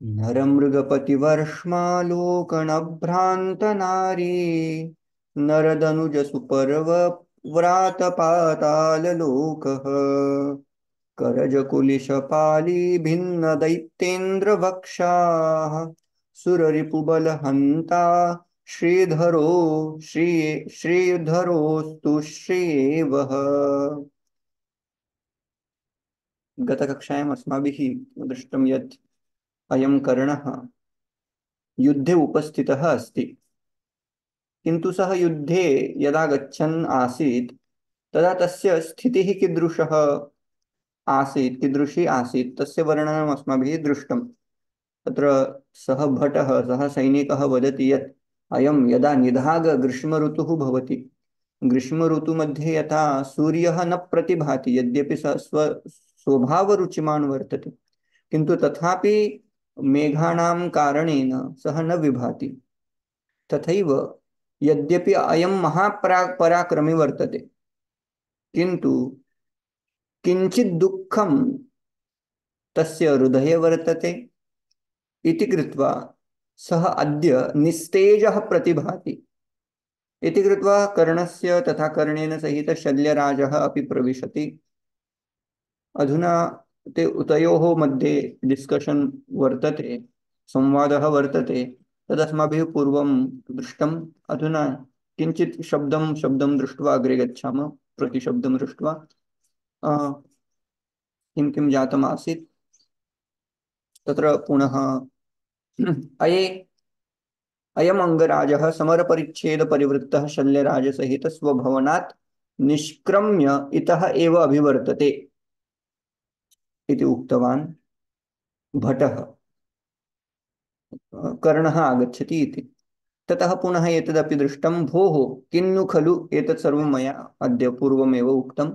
नरमृगपतिवर्ष्मालोकनभ्रान्तनारी नरदनुजसुपर्वव्रातपाताललोकः करजकुलिशपाली भिन्नदैत्येन्द्रवक्षाः सुररिपुबलहन्ता श्रीधरो श्री श्रीधरोस्तु श्रीवः। गतकक्षायाम् अस्माभिः दृष्टं यत् अयं कर्णः युद्धे उपस्थितः अस्ति, किन्तु सः युद्धे यदा गच्छन् आसीत् तदा तस्य स्थितिः कीदृशी आसीत् तस्य वर्णनम् अस्माभिः दृष्टम्। तत्र सः भटः, सः सैनिकः वदति यत् अयं यदा निधाग ग्रीष्म ऋतुः भवति, ग्रीष्म ऋतुमध्ये यथा सूर्यः न प्रतिभाति, यद्यपि सः स्वभावरुचिमान् वर्तते, किन्तु तथापि मेघानां कारणेन सः न विभाति। तथैव यद्यपि अयं महापराक्रमी वर्तते, किन्तु किञ्चित् दुःखं तस्य हृदये वर्तते इति कृत्वा सः अद्य निस्तेजः प्रतिभाति इति कृत्वा कर्णस्य तथा कर्णेन सहित शल्यराजः अपि प्रविशति। अधुना तयोः मध्ये डिस्कशन् वर्तते, संवादः वर्तते, तदस्माभिः पूर्वं दृष्टम्। अधुना किञ्चित् शब्दं शब्दं दृष्ट्वा अग्रे गच्छामः। प्रतिशब्दं दृष्ट्वा किं किं जातम् आसीत् तत्र पुनः अये अयम् अङ्गराजः समरपरिच्छेदपरिवृत्तः शल्यराजसहित स्वभवनात् निष्क्रम्य इतः एव अभिवर्तते इति उक्तवान् भटः। कर्णः आगच्छति इति। ततः पुनः एतदपि दृष्टं, भोः किन्नु खलु एतत् सर्वं मया अद्य पूर्वमेव उक्तम्।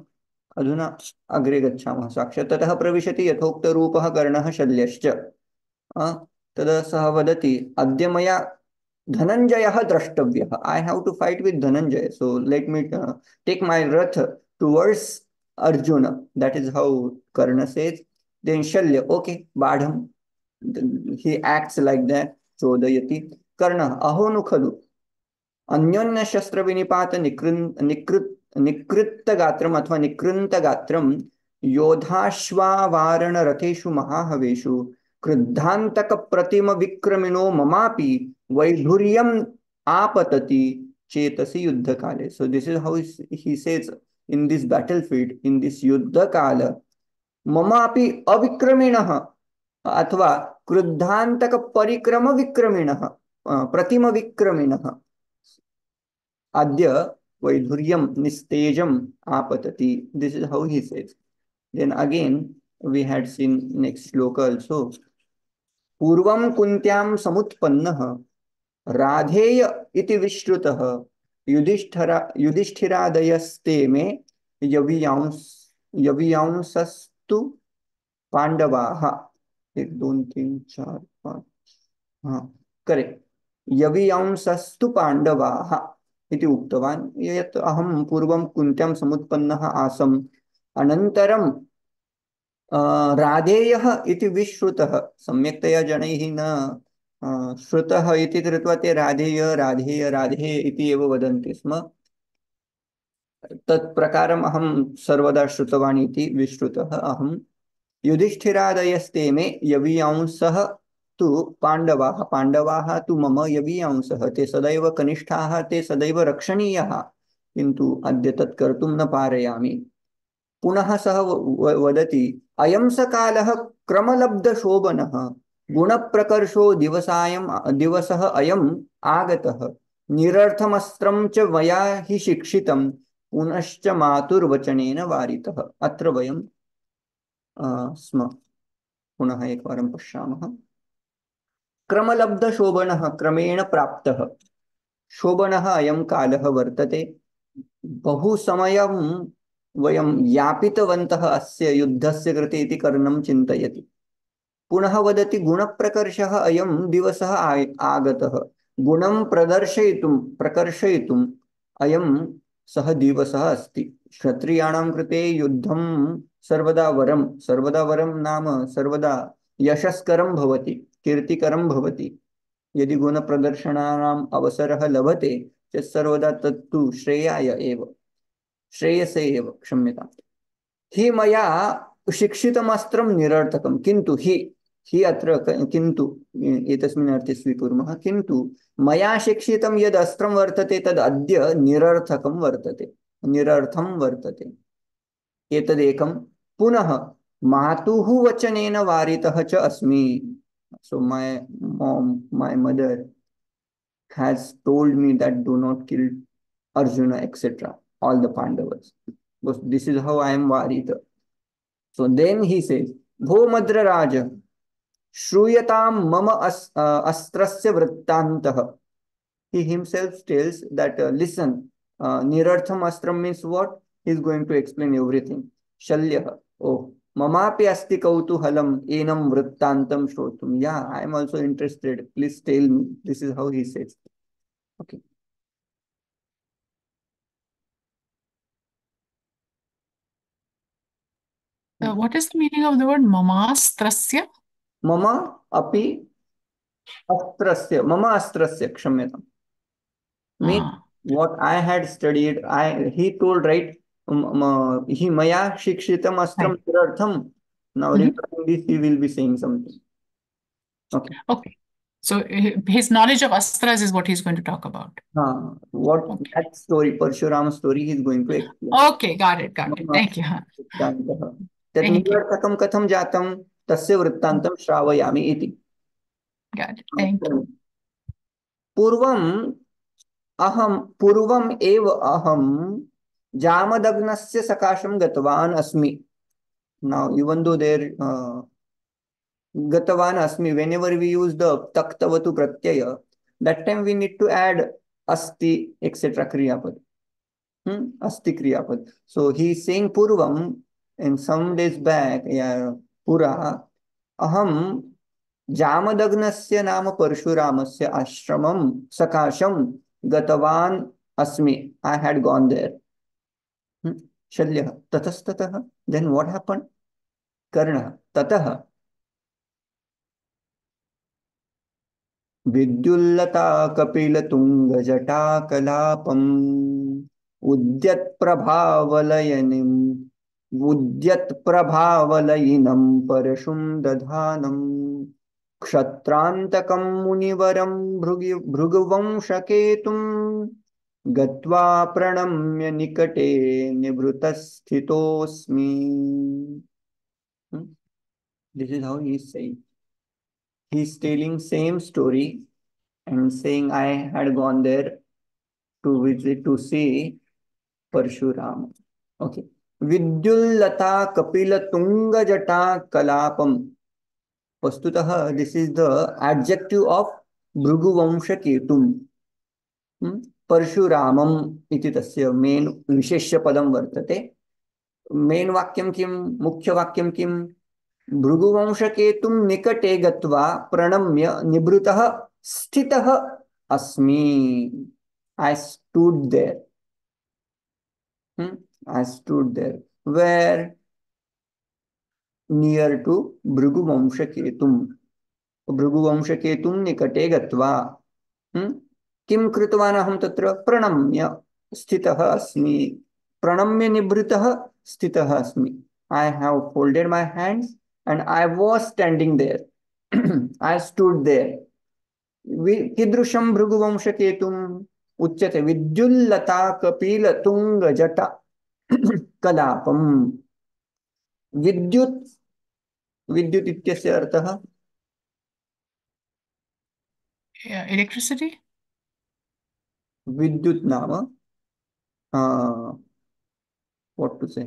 अधुना अग्रे गच्छामः। साक्षात् ततः प्रविशति यथोक्तरूपः कर्णः शल्यश्च। तदा सः वदति, अद्य मया धनञ्जयः द्रष्टव्यः। I have to fight with Dhananjay. So let me take my rath towards Arjuna. That is how Karna says. Then Shalya, okay, Badham. He acts like that. Chodayati. Karna, aho nu खलु अन्योन्य शस्त्र विनिपात निकृत गात्रम अथवा निकृंत गात्रम योधाश्वावारण रथेषु महाहवेषु क्रुद्धांतक प्रतिम विक्रमिणो ममापि वैधुर्यम आपतति चेतसि युद्ध काले. So this is how he says in this battlefield, in this युद्ध काल, ममापि अविक्रमिणः अथवा क्रुद्धांतक परिक्रम विक्रमिणः प्रतिम विक्रमिणः अद्य वैधुर्यम निस्तेजम आपतति. This is how he says. Then again we had seen next shloka also. पूर्वं कुन्त्यां समुत्पन्नः राधेय इति विश्रुतः युधिष्ठिरादयस्ते मे यवियांसस्तु पांडवाः. 1 2 3 4 5, हाँ करेक्ट, यवियांसस्तु पांडवाः इति उक्तवान्। यत् अहं पूर्वं कुन्त्यां समुत्पन्नः आसम्, अनन्तरं राधेयः इति विश्रुतः। सम्यक्तया जनैः न श्रुतः इति कृत्वा ते राधेय राधेय राधे इति एव वदन्ति स्म। तत्प्रकारम् अहं सर्वदा श्रुतवान् इति विश्रुतः अहं। युधिष्ठिरादयस्ते मे यवियांसः तु पांडवाः, पांडवाः तु मम यवियांसः, ते सदैव कनिष्ठाः, ते सदैव रक्षणीयाः, किन्तु अद्य तत् कर्तुं न पारयामि। पुनः सः वदति, अयं स कालः क्रमलब्धशोभनः गुणप्रकर्षो दिवसः अयम् आगतः, निरर्थमस्त्रं च मया हि शिक्षितं, पुनश्च मातुर्वचनेन वारितः. अत्र वयं स्म। पुनः एकवारं पश्यामः। क्रमलब्धशोभनः, क्रमेण प्राप्तः। शोभनः अयं कालः वर्तते। बहु समयं वयं यापितवन्तः अस्य युद्धस्य कृते इति कर्णं चिन्तयति। पुनः वदति, गुणप्रकर्षः अयं दिवसः आगतः, गुणं प्रकर्षयितुम् अयं सः दिवसः अस्ति। क्षत्रियाणां कृते युद्धं सर्वदा वरं नाम सर्वदा यशस्करं भवति। कीर्तिकरं भवति। यदि गुणप्रदर्शनानाम् अवसरः लभते चेत् सर्वदा तत्तु श्रेयाय एव, श्रेयसे एव, क्षम्यताम्। हि मया शिक्षितमस्त्रं निरर्थकं, किन्तु हि अत्र किन्तु एतस्मिन् अर्थे स्वीकुर्मः। किन्तु मया शिक्षितं यद् अस्त्रं वर्तते तद् अद्य निरर्थकं वर्तते, निरर्थं वर्तते। एतदेकं पुनः मातुः वचनेन वारितः च अस्मि। So my mom, my mother has told me that do not kill Arjuna, etc., all the Pandavas. Because this is how I am varita. So then he says, Bho Madraraja, Shruyatam mama astrasya vrittantah. He himself tells that, listen, Nirartham Astram means what? He is going to explain everything. Shalyah, oh, Mamapi asti kautuhalam enam vrittantam shrotum. Yeah, I am also interested. Please tell me. This is how he says. Okay. What is the meaning of the word mamastrasya? Mama api astrasya. Mama astrasya, kshamyatam. Means Ah, what I had studied, he told, right? He maya shikshitam astram right. nirartham. Now Mhm. regarding this, he will be saying something. Okay. Okay. So his knowledge of astras is what he's going to talk about. What Okay. that story, Parshuram story, he is going to explain. Okay, got it, got it. Thank you. Huh. वृत्तान्तः तत् Thank you. निरर्थकं कथं जातं तस्य वृत्तान्तं श्रावयामि इति। Got it. Thank you. पूर्वम् पूर्वम् एव अहं जामदग्नस्य सकाशं गतवान् अस्मि। Now, even though there gatavan asmi, whenever we use the taktavatu pratyaya, that time we need to add asti, etc. kriyapad. Asti kriyapad. So he is saying purvam, and some days back, yeah, pura, aham जामदग्नस्य नाम परशुरामस्य आश्रमं सकाशं गतवान् अस्मि. I had gone there. शल्यः ततस्ततः, then what happened? कर्णः ततः विद्युल्लता कपिलतुङ्गजटाकलापम् उद्यत्प्रभावलयनिम् उद्यत्प्रभावलयिनं परशुं दधानम् क्षत्रान्तकं मुनिवरं भृगुवंशकेतुं गत्वा प्रणम्य निकटे निवृतस्थितोऽस्मि. This is how he is saying. He is telling same story and saying I had gone there to visit to see Parshurama. Okay. Vidyullata Kapila Tunga Jata Kalapam. Vastutah, this is the adjective of Bhrugu Vamsha Ketum. Parshuramam iti tasya main visheshya padam vartate. Main vakyam kim, mukhya vakyam kim? भृगुवंशकेतुं निकटे गत्वा प्रणम्य निभृतः स्थितः अस्मि. I stood there. I stood there. Where? Near to भृगुवंशकेतुं. भृगुवंशकेतुं निकटे गत्वा किं कृतवान् अहं तत्र प्रणम्य स्थितः अस्मि. प्रणम्य निभृतः स्थितः अस्मि. I have folded my hands and I was standing there. I stood there. कीदृशं भृगुवंशकेतुम् उच्यते विद्युल्लता कपिल तुंग जटा कलापम. विद्युत विद्युत इत्यस्य अर्थः Yeah, electricity? विद्युत नाम what to say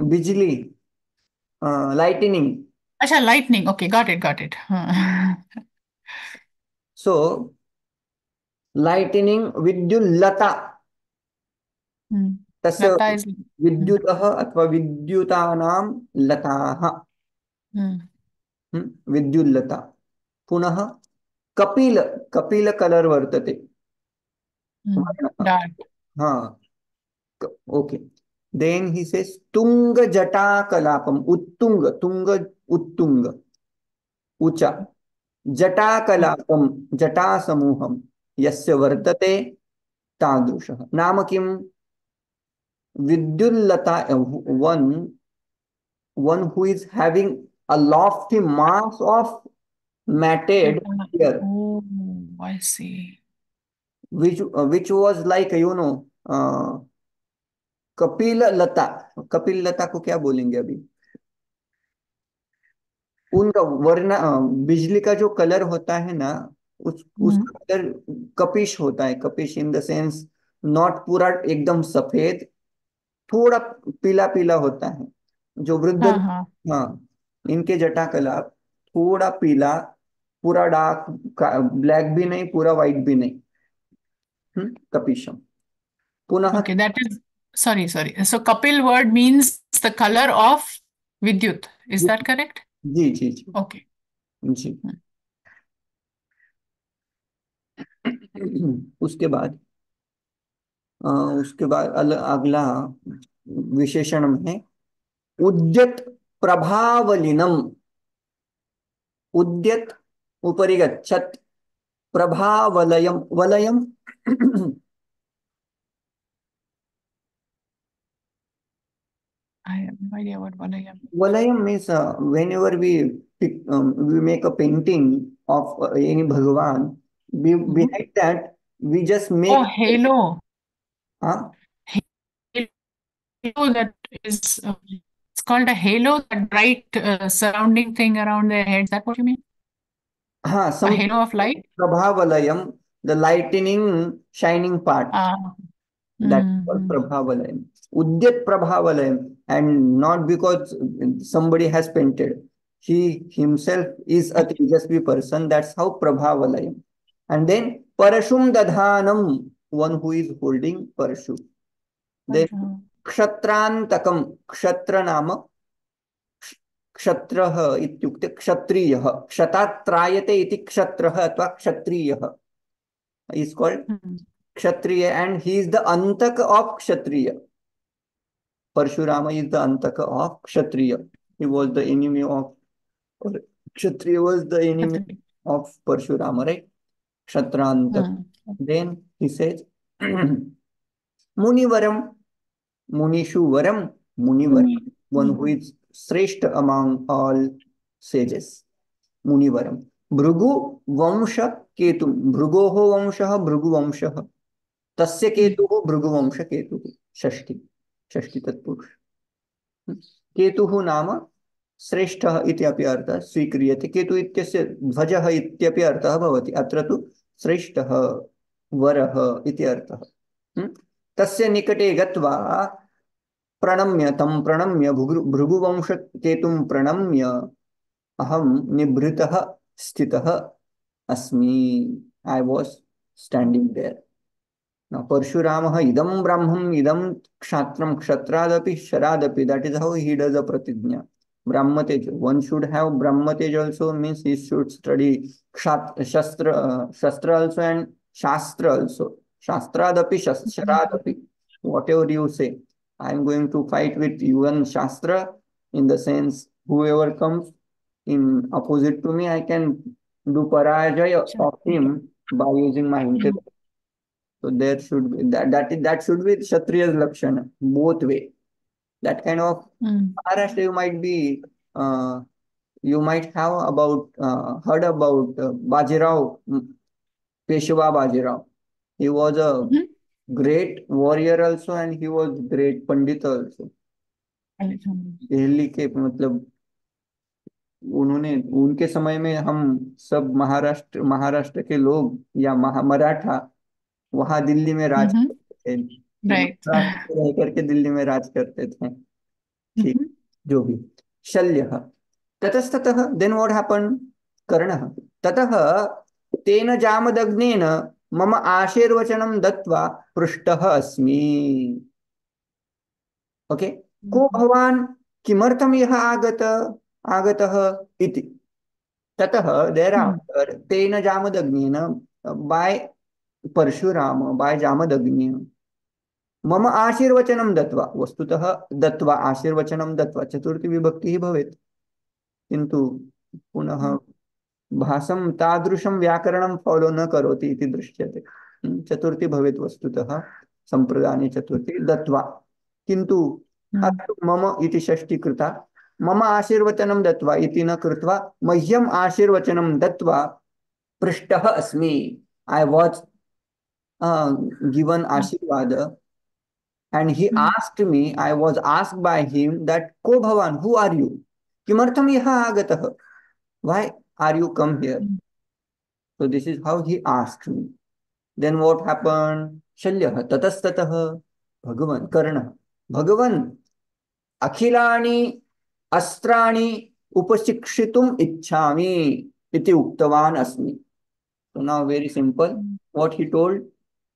bijli, lightning. Acha, lightning. Okay, got it, got it. Huh. So lightning विद्युल्लता तस्य Lata is. विद्युतः अथवा विद्युतानां लताः. विद्युल्लता. पुनः कपिल, कपिल कलर वर्तते वर्णः. Dark. हाँ. ओके. देन ही सेज तुंग जटा कलापम. उत्तुंग, तुंग उत्तुंग. उचा जटाकलापं जटासमूहं यस्य वर्तते तादृशः नाम किं विद्युल्लता one who is having a lofty mass of matted hair Oh, I see. which was like Kapil लता कपिल लता को क्या बोलेंगे अभी उनका बिजली का जो कलर होता है ना Mm. उसका कलर कपिश होता है Kapish in the sense not पूरा एकदम सफेद थोड़ा पीला पीला होता है जो वृद्ध हाँ हाँ. हाँ इनके जटा कलाप थोड़ा पीला पूरा डार्क ब्लैक भी नहीं पूरा व्हाइट भी नहीं कपिशम पुनः Okay, that is, sorry, sorry. So Kapil word means the color of Vidyut. Is ji that correct? Ji ji ji Okay. Ji Hmm. उसके बाद अगला विशेषण में उद्यत प्रभावलिनम उद्यत उपरि गच्छत् प्रभावलयम वलयम I have no idea what Valayam. Valayam means whenever we make a painting of any Bhagavan, Mhm. behind that we just Oh, make halo. हाँ Halo that is, it's called a halo, that bright surrounding thing around their head. Is that what you mean? हाँ A some halo of light? Prabhavalayam, the lightning shining part. Ah. That's called Mm-hmm. Prabhavalayam. Udyat Prabhavalayam, and not because somebody has painted. He himself is a Tejasvi person. That's how Prabhavalayam. And then Parashum Dadhanam, one who is holding Parashu. Then Kshatrantakam, Ksatra नाम क्षत्रः इत्युक्ते क्षत्रियः क्षतात् त्रायते इति क्षत्रः अथवा क्षत्रियः is called Mm-hmm. Kshatriya and he is the Antak of Kshatriya. Parshurama is the Antaka of Kshatriya. He was the enemy of, or Kshatriya was the enemy of Parshurama, right? Kshatrantak. Then he says, Munivaram, Munishu Varam, Munivaram, one who is Sreshta among all sages. Munivaram. Bhrigu वंश केतु भृगोः वंशः भृगु वंशः तस्य केतुः भृगुवंश केतुः षष्ठी षष्ठी तत्पुरुष केतुः नाम श्रेष्ठः इति अपि अर्थः स्वीक्रियते केतु इत्यस्य ध्वजः इत्यपि अर्थः भवति अत्र तु श्रेष्ठः वरः इति अर्थः तस्य निकटे गत्वा प्रणम्य तं प्रणम्य भृगुवंश केतुं प्रणम्य अहं निभृतः स्थितः अस्मि I was standing there. Now, Parshurama idam brahmam idam kshatram kshatradapi sharadapi. That is how he does a pratijna. Brahmatej. One should have Brahmatej also means he should study Shastra also and Shastra also. Shastradapi sharadapi. Whatever you say. I am going to fight with you and Shastra in the sense whoever comes in opposite to me, I can do parajaya of him by using my intellect. So there should be that should be Kshatriya's Lakshana, both way. That kind of Maharashtra you might have about heard about Bajirao, Peshwa Bajirao. He was a great warrior also and he was great Pandit also. Delhi के मतलब उन्होंने उनके समय में हम सब महाराष्ट्र के लोग या मराठा वहां दिल्ली में राज करते थे Right. महाराष्ट्र में रह करके दिल्ली में राज करते थे ठीक Mhm. जो भी शल्यः ततस्ततः देन व्हाट हैपन कर्णः ततः तेन जामदग्नेन मम आशीर्वचनं दत्वा पृष्टः अस्मि ओके को भवान् किमर्थं यः आगतः इति ततः thereafter तेन जामदग्नेन by परशुराम by जामदग्नि मम आशीर्वचनं दत्वा वस्तुतः दत्वा आशीर्वचनं दत्वा चतुर्थी विभक्ति ही भवेत् किंतु पुनः भासं तादृशं व्याकरणं फॉलो न करोति इति दृश्यते। चतुर्थी भवेत् वस्तुतः, सम्प्रदाने चतुर्थी दत्वा, किन्तु Mm. अस्तु मम इति षष्ठी कृता, मम आशीर्वचनं दत्वा इति न कृत्वा मह्यम् आशीर्वचनं दत्वा पृष्टः अस्मि, I was given Mm. Ashirvada, and he Mm. asked me, I was asked by him that, Ko Bhavan, who are you? Kimartham yaha agatah? Why are you come here? Mm. So this is how he asked me. Then what happened? Shalyah tatastatah Bhagavan Karna. Bhagavan Akhilani Astrani Upashikshitum Ichhami iti Uktavan Asmi. So now very simple. Mm. What he told?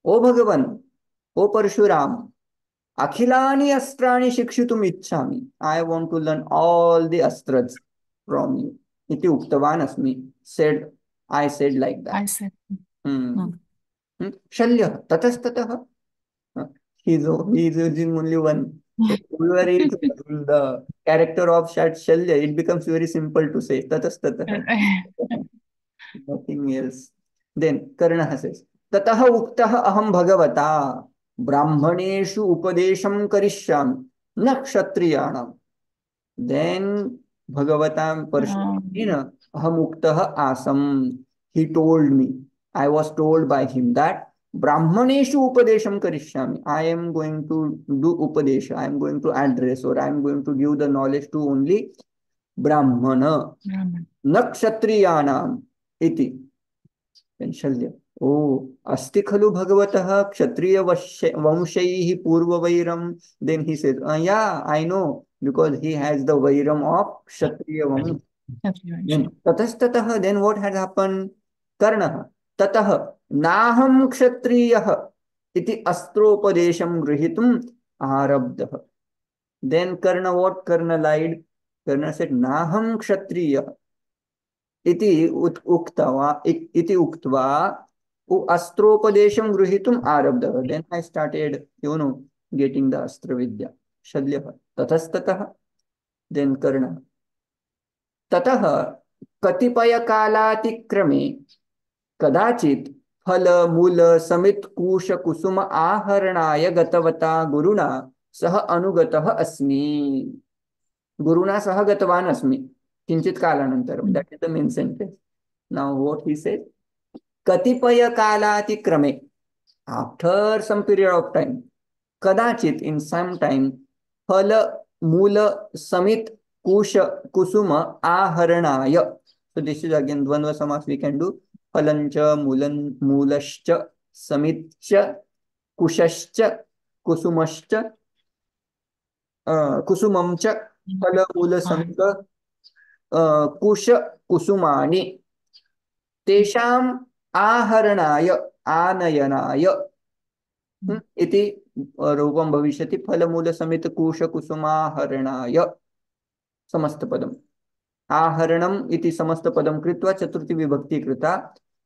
O Bhagavan, O Parshuram, Akhilani Astrani Shikshitum Ichhami. I want to learn all the astras from you. Iti Uktavan Asmi. Said, I said like that. I said. Hmm. Mm. Shalya, tatastataha. He's using only one. So whoever is the character of Shalya, it becomes very simple to say tatastataha. Nothing else. Then Karna says, Tataha uktaha aham bhagavata brahmaneshu upadesham karishyami na kshatriyanam. Then Bhagavatam Parshurena Ahamuktaha Asam. He told me, I was told by him that Brahmaneshu Upadesham Karishyami. I am going to do Upadesha. I am going to address, or I am going to give the knowledge to only Brahmana. Brahman. Nakshatriyanam iti. Then Shalya. Oh, asti khalu bhagavatah kshatriya vamshaihi purva vairam. Then he says, yeah, I know, because he has the vairam of kshatriya vamsh. Then Chaturanga. tatastataha, then what had happened? Karnaha. Tataha naham kshatriyah iti astropadesham grihitum arabdah. Then Karna, what Karna lied? Karna said, naham kshatriyah इति उक्तवा इति उक्त्वा अस्त्रोपदेशं गृहीतुम् आरब्धः. Then I started getting the अस्त्र विद्या. शल्यः ततस्ततः. Then कर्ण ततः कतिपय कालातिक्रमे कदाचित् फल मूल समित कुश कुसुम आहरणाय गतवता गुरुणा सह अनुगतः अस्मि. गुरुणा सह गतवान् अस्मि किंचित कालानन्तरं. Mm. That is the main sentence. Now what he said, कतिपय कालातिक्रमे, after some period of time, कदाचित इन सम टाइम, फल मूल समित कुश कुसुम आहरणाय. सो दिस इज अगेन द्वंद्व समास वी कैन डू. फलंच मूलं मूलश्च समिच्च कुशश्च कुसुमश्च कुसुमं च फल मूल Ah. समित कुश कुसुमानि तेषाम् आहरणाय आनयनाय Mm. इति रूपं भविष्यति. फलमूल समित कुश कुसुमाहरणाय समस्तपदम्. आहरणम् इति समस्तपदं कृत्वा चतुर्थी विभक्ति कृता.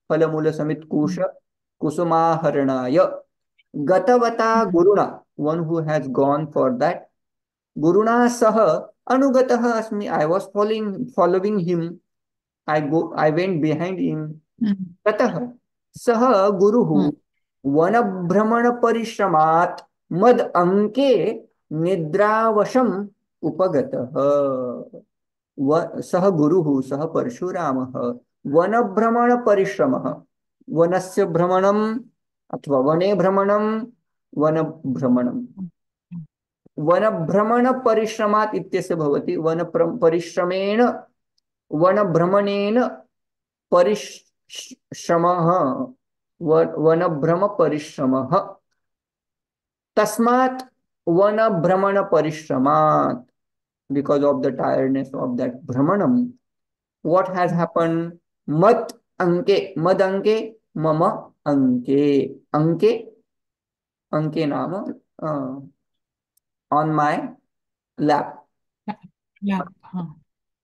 फलमूल समित कुश Mm. कुसुमाहरणाय गतवता Mm. गुरुणा, one who has gone for that, गुरुणा सह अनुगतः अस्मि. I was following him. I went behind him. Mm. ततः सः गुरुः Mm. वनभ्रमण परिश्रमात् मद अंके निद्रावशम् उपगतः. सः गुरुः, सः परशुरामः वनभ्रमण परिश्रमः, वनस्य भ्रमणम् अथवा वने भ्रमणं, वनभ्रमणं, वनभ्रमण परिश्रमात् इत्यस्य भवति. परिश्रमेण, वनभ्रमणेन परिश्रमः, वनभ्रम परिश्रमः, तस्मात् वनभ्रमण परिश्रमात्, because of the tiredness of that भ्रमणम, what has happened? मत अंके, मद अंके, मम अंके, अंके, अंके नाम on my lap. Yeah. Huh.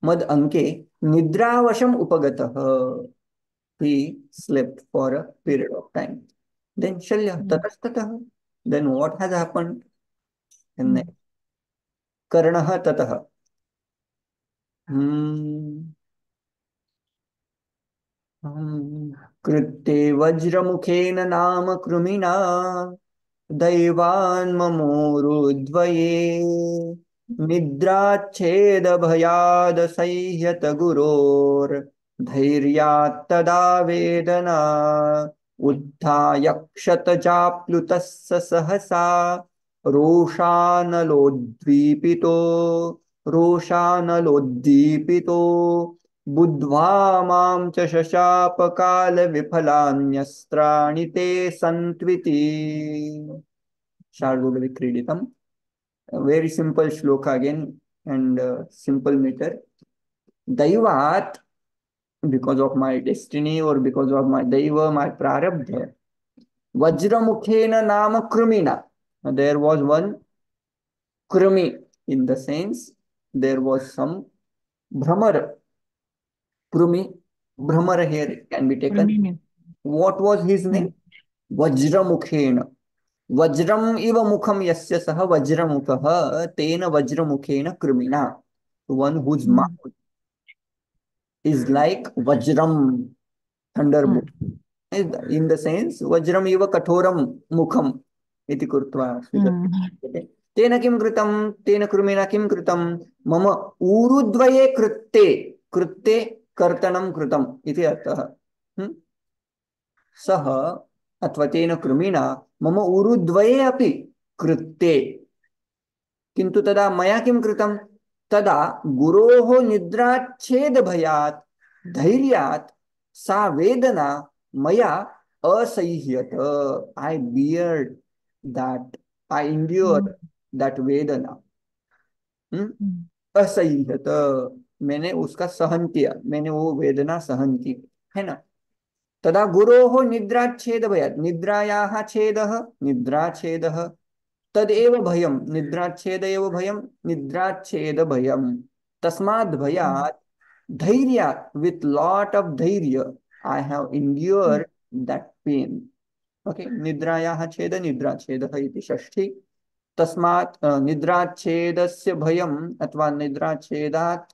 मद अंके निद्रावशम उपगतः. He slept for a period of time. Then Shalya Mm. tatastataha. Then what has happened? And Mm. next, Karnaha tataha. Hmm. कृत्ते वज्रमुखेन नाम कृमिना दैवान्ममोरुद्वये निद्राच्छेदभयादसह्यत गुरोर्धैर्यात्तदा वेदना उत्थाय क्षतजाप्लुतः स सहसा रोषानलोद्दीपितो रोषानलोद्दीपितो बुद्ध्वा मां च शशापकालविफलान्यस्त्राणि ते सन्त्विति शार्दूलविक्रीडितम्. A very simple shloka again and simple meter. Daivat, because of my destiny or because of my daiva, my prarabdha, Vajramukhena nama krumina. There was one krumi, in the sense there was some Brahmar. Krumi, Brahmar here can be taken. Brahminian. What was his name? Vajramukhena. Vajram इव मुखम यस्य सह वज्रमुखः तेन वज्रमुखेन कृमिना. One whose mouth is like vajram, thunderbolt. In the sense Vajram इव कठोरम मुखम इति कृत्वा स्वीक्रियते. तेन किं कृतं, तेन कृमिना किं कृतं, मम ऊरुद्वये कृत्ते, कृत्ते कर्तनं कृतम् इति अर्थः. सः अथवा तेन कृमिणा मम उरुद्वये अपि कृत्ते, किन्तु तदा मया किं कृतं, तदा गुरोः निद्राच्छेद भयात् धैर्यात् सा वेदना मया असह्यत. I beared that, I endure that वेदना. असह्यत, मैंने उसका सहन किया, मैंने वो वेदना सहन की, है ना. तदा गुरोः निद्राच्छेद भयात्, निद्रायाः छेदः निद्राच्छेदः, तदेव भयं, निद्राच्छेद एव भयं, निद्राच्छेद भयं, तस्माद् भयात् धैर्यात्, विथ लॉट ऑफ धैर्य I have endured that pain. Okay, निद्रायाः छेद निद्राच्छेदः इति षष्ठी. तस्मात् निद्राच्छेदस्य भयं अथवा निद्राच्छेदात्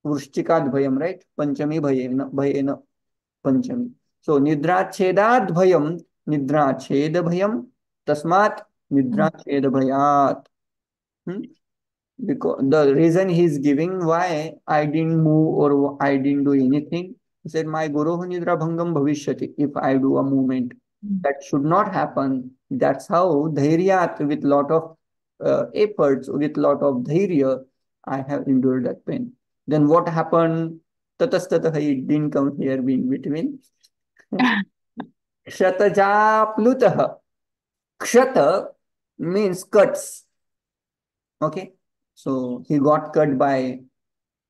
वृश्चिकात् भयं, राइट, पंचमी भयेन, भयेन पंचमी. सो निद्राच्छेदात् भयं, निद्राच्छेद भयं, तस्मात् निद्राच्छेद भयात्. Because the reason he is giving why I didn't move or I didn't do anything, he said my guru nidra bhangam bhavishyati if I do a movement. That should not happen. That's how dhairyat, with lot of efforts, with lot of dhairya, I have endured that pain. Then what happened? Tatastataha, it didn't come here in between. Kshatajapluta. Kshata means cuts. Okay, so he got cut by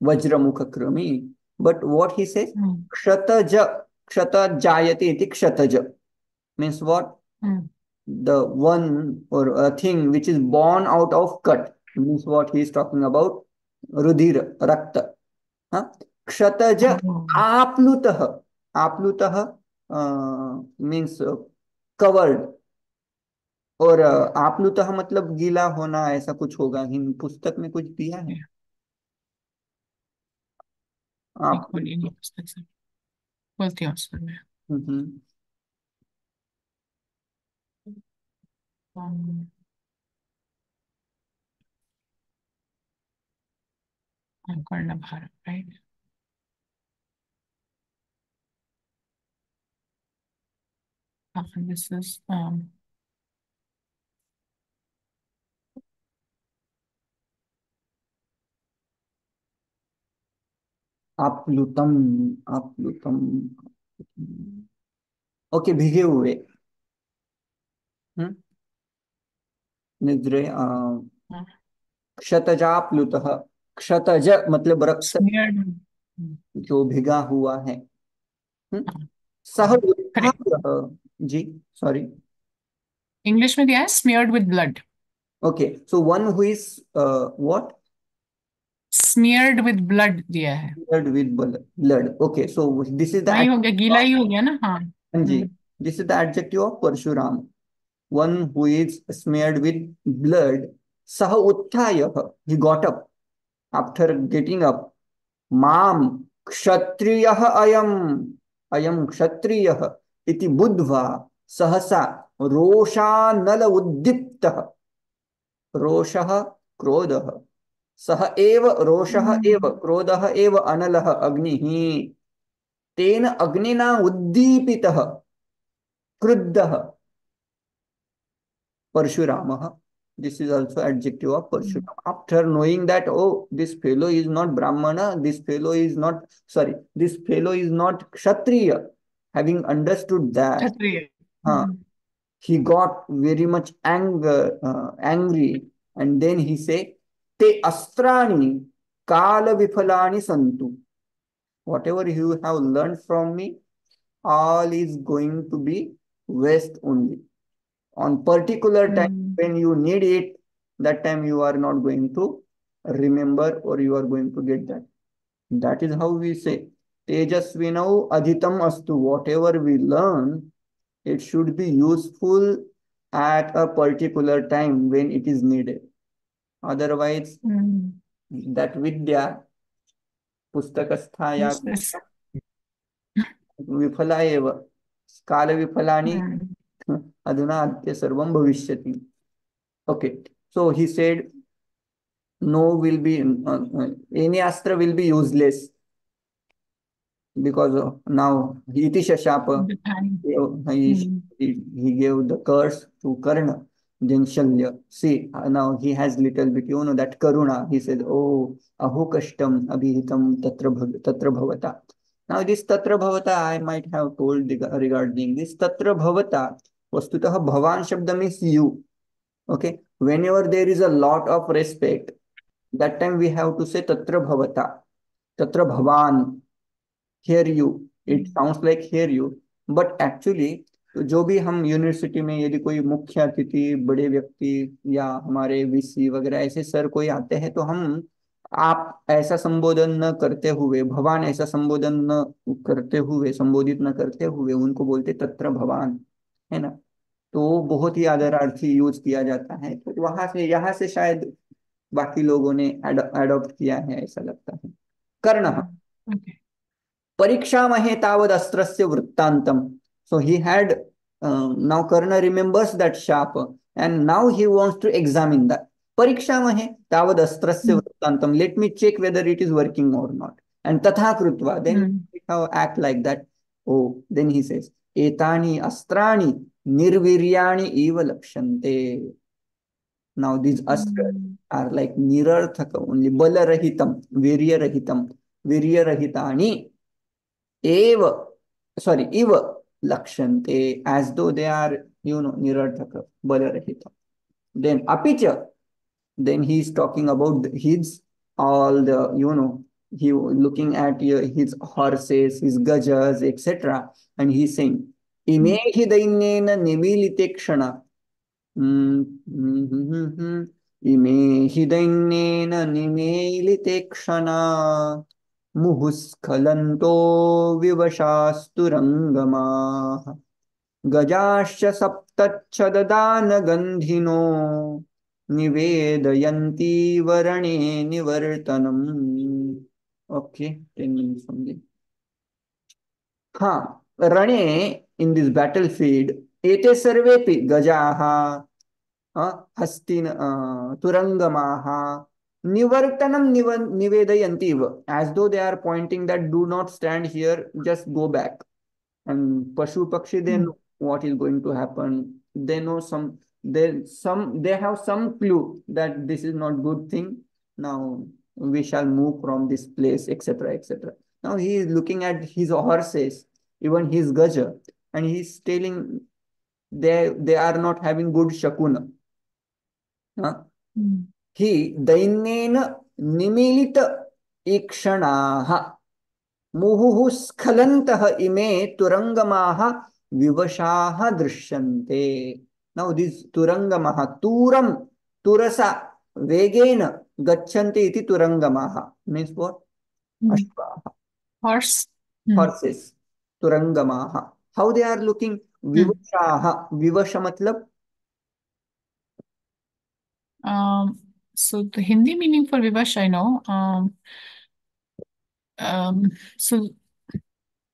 Vajramukha Krami. But what he says? Kshataja, Kshata Jayate iti Kshataja. Means what? The one or a thing which is born out of cut. Means what he is talking about? Rudhira, Rakta. Huh? Kshataja Aplutah. Aplutah means covered. और आप्लुतः मतलब गीला होना, ऐसा कुछ होगा, हिंद पुस्तक में कुछ दिया है. आप बोलती हूँ सर मैं. कर्ण भारत, राइट. This is आप्लुतम, आप्लुतम. ओके, भीगे हुए. निद्रे क्षतजाप्लुतः. क्षतज मतलब रक्त जो भिगा हुआ है. सह उत्थाय, जी सॉरी, इंग्लिश में दिया है smeared with blood. Okay, so one who is what, smeared with blood दिया है. smeared with blood. Okay, so this is the नहीं हो गया, गीला ही हो गया ना. हाँ जी, this is the adjective of Parshuram. One who is smeared with blood. Sah utthaya, he got up. After getting up, Mam kshatriyah ayam. अयं क्षत्रियः इति बुद्ध्वा सहसा रोषानल उद्दीप्तः, रोषः क्रोधः, सः एव रोषः एव क्रोधः एव अनलः अग्निः, तेन अग्निना उद्दीपितः क्रुद्धः परशुरामः. This is also adjective of Parshurama. After knowing that, oh, this fellow is not Brahmana, this fellow is not, sorry, this fellow is not Kshatriya, having understood that, Kshatriya. uh, he got very much angry, and then he say, te astrani kala vifalani santu. Whatever you have learned from me, all is going to be waste only. On particular time when you need it, that time you are not going to remember or you are going to get that. That is how we say, Tejasvinau adhitam astu. Whatever we learn, it should be useful at a particular time when it is needed. Otherwise, that vidya pustakasthaya Yes, yes. विफला एव कालविफलानि अधुना अद्य सर्वं भविष्यति. Okay, so he said no will be any astra will be useless because now iti shashapa The time. he gave the curse to Karna. Then Shalya, see, now he has little bit, you know, that karuna. He said, oh, aho kashtam abhihitam tatra bhavata. Now this tatra bhavata I might have told regarding this tatra bhavata. Vastutah bhavan shabda means you. Okay, whenever there is a lot of respect, that time we have to say tatra bhavata, tatra bhavan, hear you. It sounds like hear you, but actually तो जो भी हम university में यदि कोई मुख्य अतिथि बड़े व्यक्ति या हमारे वीसी वगैरह ऐसे सर कोई आते हैं तो हम आप ऐसा संबोधन न करते हुए, भवान ऐसा संबोधन न करते हुए, संबोधित न करते हुए उनको बोलते तत्र भवान, है ना. तो बहुत ही आदरार्थी यूज किया जाता है. तो वहां से यहाँ से शायद बाकी लोगों ने अडॉप्ट किया है ऐसा लगता है. कर्ण परीक्षामहे तावद अस्त्रस्य वृत्तांतम. So he had now Karna remembers that sharp and now he wants to examine that. Parikshamahe tavad astrasya vrittantam. Let me check whether it is working or not. And tatha krutva. Then we have act like that. Oh, then he says, etani astrani nirviryani eva lakshante. Now these astras are like nirarthaka only. Balarahitam, viryarahitam, viryarahitani eva, sorry, eva lakshante, as though they are, you know, nirarthaka, balarahita. Then apicha, then he is talking about his all the, you know, he looking at his horses, his gajas, etc. And he's saying, ime hi dainyena nimilite kshana. इमे हि दैन्येन निमीलिते क्षणा मुहुस्खलन्तो विवशास्तुरङ्गमाः गजाश्च सप्तच्छददान गन्धिनो निवेदयन्ती वर्णे निवर्तनम्. Okay, 10 minutes only. हाँ, रणे in this battlefield एते सर्वेपि गजाः हस्तिन तुरंगमाः निवर्तनम निवेदयन्ति, as though they are pointing that do not stand here, just go back. And Pashu Pakshi, they know what is going to happen. They know they have some clue that this is not good thing. Now we shall move from this place, etc., etc. Now he is looking at his horses, even his gaja, and he is telling they are not having good shakuna. हि दैन्येन निमीलित ईक्षणाः मुहुः स्खलन्तः इमे तुरंगमाः विवशाः दृश्यन्ते. Now this तुरंगमाः तुरम तुरसा वेगेन गच्छन्ति इति तुरंगमाः means what? अश्वाः, horse, horses, तुरंगमाः. How they are looking? विवशाः, विवश मतलब so the Hindi meaning for Vivash I know. So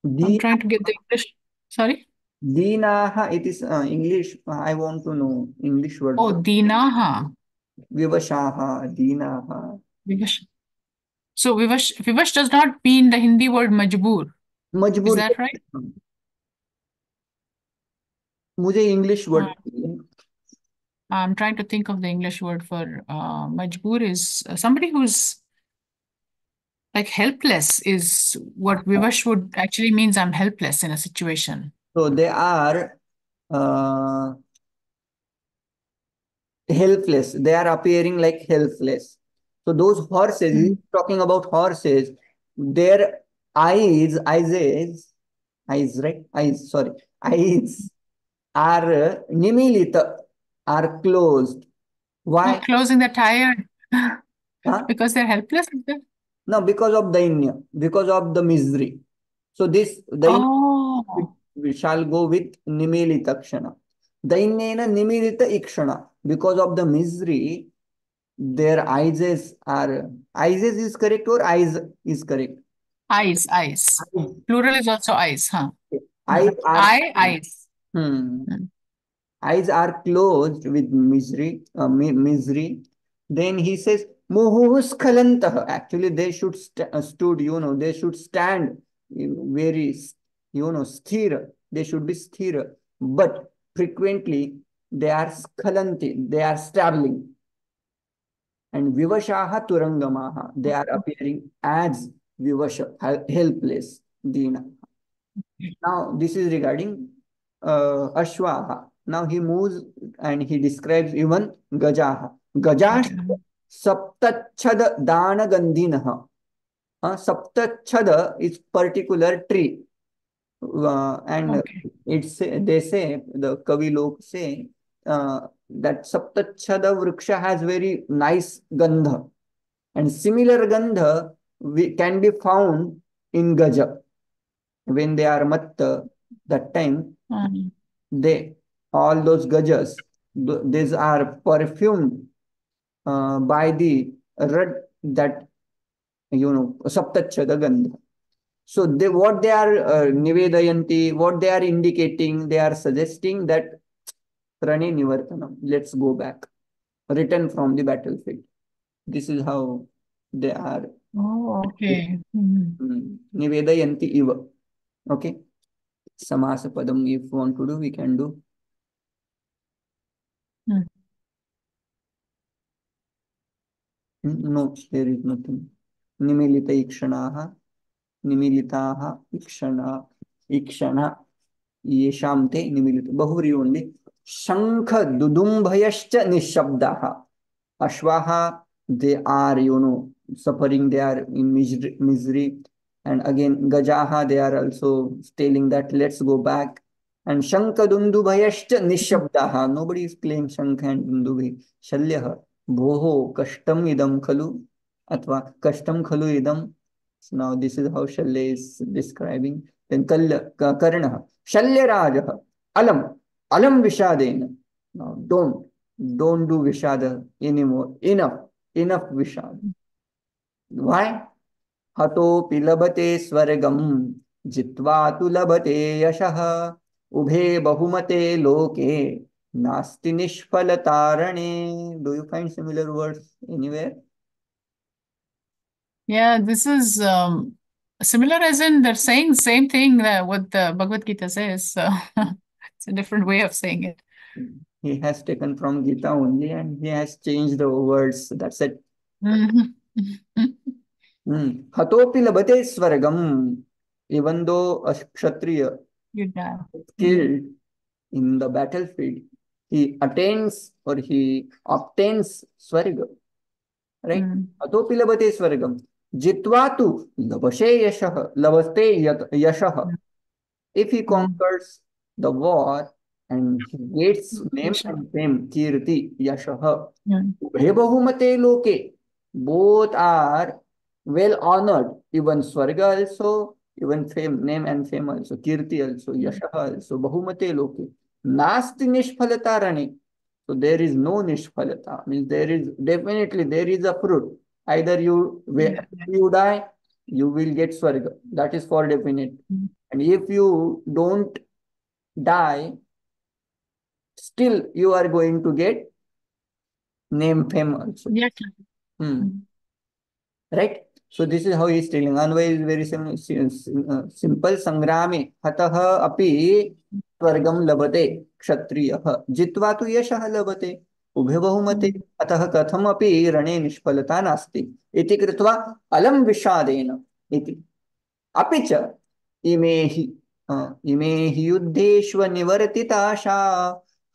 I'm Di, trying to get the English. Sorry. Dinaha, it is English. I want to know English word Oh, for Dinaha. Vivashaha, Dinaha. Vivash. So Vivash does not mean the Hindi word majboor. Is मजबूर that right? मुझे English Uh, word चाहिए. I'm trying to think of the English word for majboor is somebody who's like helpless is what Vivash would actually means I'm helpless in a situation. So they are uh, helpless. They are appearing like helpless. So those horses, he's Mm. talking about horses, their eyes, right? Eyes, sorry. Eyes are nimilita, are closed. Oh, Why? closing the tired Huh? because they're helpless. Is it? No, because of dainya, because of the misery. So this dainya Oh, we shall go with nimilita kshana. Dainyena nimilita ikshana. Because of the misery, their eyes is correct or eyes is correct? eyes. Plural is also eyes, huh? Hmm. Eyes are Eyes. hmm, Hmm. eyes are closed with misery. Then he says, Muhuskhalantah. Actually, they should stood, they should stand very, sthira. They should be sthira. But frequently, they are skhalanti. They are straddling. And Vivashaha Turangamaha. They are appearing as Vivasha, helpless, Dina. Now, this is regarding Ashwaha. Now he moves and he describes even Gajaha. Gajash Saptachad Dana Gandhinaha. Saptachada is particular tree. And Okay. they say, the Kavi Lok say, that Saptachada Vriksha has very nice Gandha. And similar Gandha can be found in Gaja. When they are matta, that time Hmm. they all those gajas, these are perfumed by the red that saptachada gandha. So they what they are nivedayanti, what they are indicating, they are suggesting that prane nivartanam. Let's go back, return from the battlefield. This is how they are Oh, okay. Hmm. nivedayanti iva. Okay, samasa padam. If want to do, we can do. Hmm. No, there is nothing. Nimilita ikshanaha, nimilitaha ikshana, ikshana, yesham te nimilita. Bahuri only. Shankha dudumbayascha nishabdaha. Ashwaha, they are, suffering, they are in misery. And again, Gajaha, they are also telling that let's go back. And Shankha Dundubhayascha Nishabdaha. Nobody is playing Shankha and Dundubhi. Shalyaha. Bhoho Kashtam Idam Khalu. Atva Kashtam Khalu Idam. So now this is how Shalya is describing. Then Karnaha. Shalya Rajaha. Alam. Alam Vishadena. Now don't do Vishada anymore. Enough Vishada. Why? हतोऽपि लभते स्वर्गं जित्वा तु लभते यशः उभे बहुमते लोके नास्ति निष्फलतारणे. Do you find similar words anywhere? Yeah, this is similar as in they're saying same thing that what the Bhagavad Gita says. So it's a different way of saying it. He has taken from Gita only and he has changed the words. That's it. Mhm. हतोऽपि लभते स्वर्गम. Even though a kshatriya You die. is killed in the battlefield, he attains or he obtains swarga. Right? Mm. अतोपि लभते स्वर्गम. जित्वा तु लभसे यशः, लभते यशः. If he Mm. conquers the war and he gets name Yes, sir. and fame, kirti, yashah, Mm. ubhe bahumate loke, both are well honored. Even swarga also, even fame, name and fame also, kirti also, Mm. yashah also, bahumate loke. Nasti nishphalata rane. So there is no nishphalata. Means there is a fruit. Either Yeah. you die, you will get swarga. That is for definite. And if you don't die, still you are going to get name, fame also. Yeah. Hmm. Right? So this is how he is telling. Anvay is very simple. Sangrame hatah api tvargam labate kshatriyah jitva tu yashah labate उभे बहुमते अतः कथमपि रणे निष्फलता नास्ति इति कृत्वा अलं विषादेन इति अपि च इमे हि इमे हि युद्धेष्व निवर्तिताशा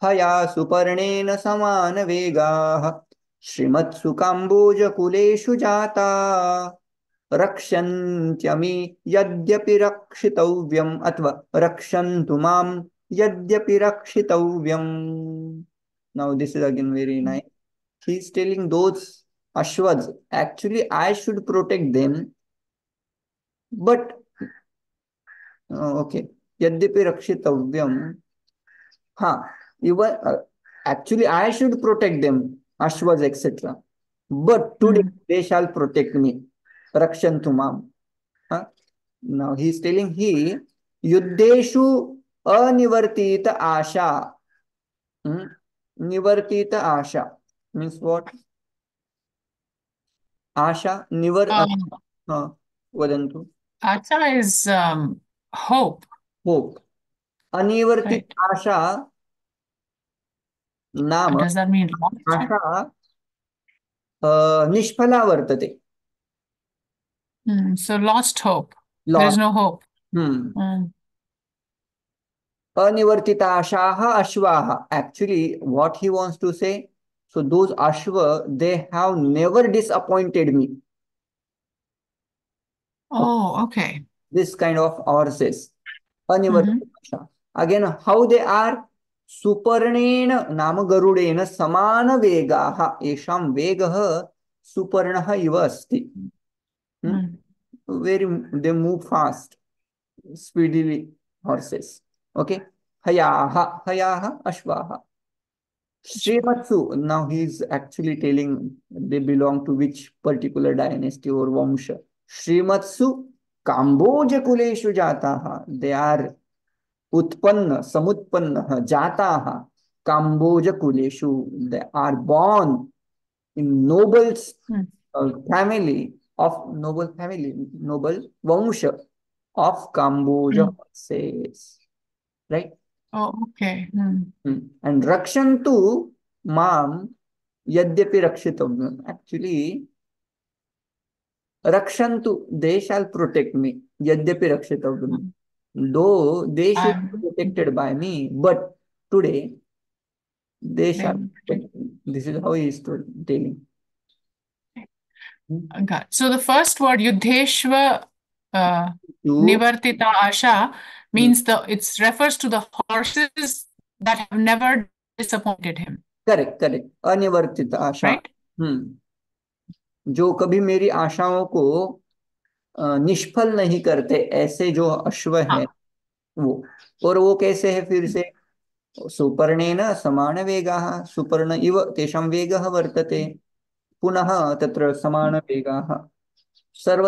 हया सुपर्णेन समान वेगाः श्रीमत्सु काम्बोजकुलेषु जाता रक्षन्त्यमि यद्यपि रक्षितव्यम् अथवा रक्षन्तु मां यद्यपि रक्षितव्यम्. Now this is again very nice. He's telling those ashwas, actually I should protect them, but okay, यद्यपि रक्षितव्यम, हाँ, even actually I should protect them, ashwas etc. But today they shall protect me, rakshantu mam. Huh? Now he is telling he युद्धेषु अनिवर्तित Asha. निवर्तित Asha means what? आशा निवर हाँ वदन्तु. Acha is hope. Hope. अनिवर्तित Right. आशा नाम Does that mean lost? आशा निष्फला वर्तते. So lost hope. There is lost. no hope. अनिवर्तिता आशाः अश्वाः. Actually what he wants to say, so those ashwa they have never disappointed me. Oh, okay. This kind of horses अनिवर्तिता आशा. Again how they are? सुपर्णेन नाम गरुडेन समान वेगाः. येषां वेगः सुपर्णः इव अस्ति. Very they move fast, speedily horses. Okay. Hayaha, hayaha, ashvaha. Shrimatsu, now he is actually telling they belong to which particular dynasty or vamsha. Shrimatsu Kamboja kuleshu jataha. They are utpanna, samutpanna, jataha. Kamboja kuleshu. They are born in noble family of noble vamsha of Kamboja horses. Right? Oh, okay. And rakshantu mam yadyapi rakshitavya. Actually, rakshantu, they shall protect me. Yadyapi rakshitavya. Though they should be protected by me, but today they shall protect me. This is how he is telling. Okay. So the first word, Yudheshwa Nivartita Asha, means it refers to the horses that have never disappointed him. Correct. अनिवर्तित Asha. Right? जो कभी मेरी आशाओं को निष्फल नहीं करते, ऐसे जो अश्व है वो. और वो कैसे है फिर से? सुपर्णेन समान वेगाः. सुपर्ण इव तेषां वेगः वर्तते. पुनः तत्र समान वेगाः. सर्व